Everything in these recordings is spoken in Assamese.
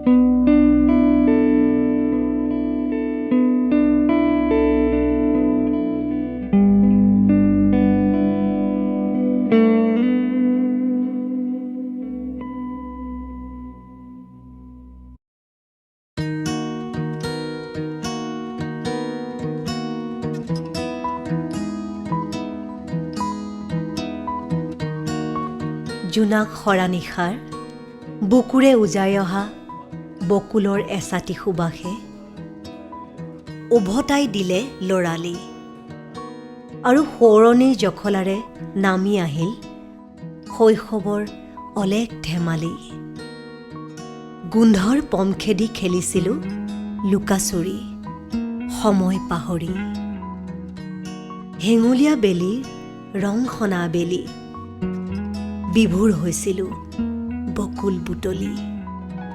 জোনাক সৰা নিশাৰ বুকুৰে উজাই অহা বকুলৰ এচাটি সুবাসে উভতাই দিলে লৰালি আৰু সোঁৱৰণিৰ জখলাৰে নামি আহিল শৈশৱৰ অলেখ ধেমালি। গোন্ধৰ পমখেদি খেলিছিলোঁ লুকাচুৰি সময় পাহৰি। হেঙুলীয়া বেলিৰ ৰং সনা বেলি বিভোৰ হৈছিলোঁ বকুল বুটলি।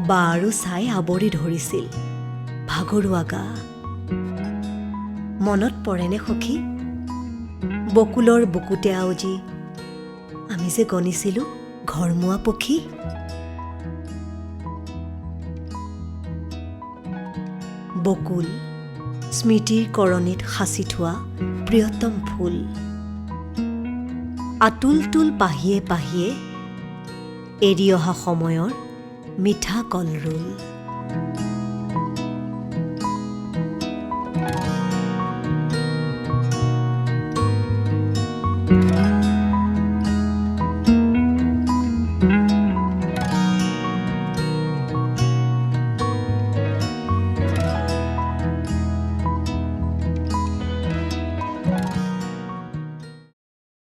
বা আৰু চাই আৱৰি ধৰিছিল ভাগৰুৱা গা। মনত পৰেনে সখী বকুলৰ বুকুতে আউজি আমি যে গণিছিলোঁ ঘৰমুৱা পক্ষী। বকুল স্মৃতিৰ কৰণিত সাঁচি থোৱা প্ৰিয়তম ফুল। আতুল তুল পাহিয়ে পাহিয়ে এৰি অহা সময়ৰ মিঠা কলৰোল।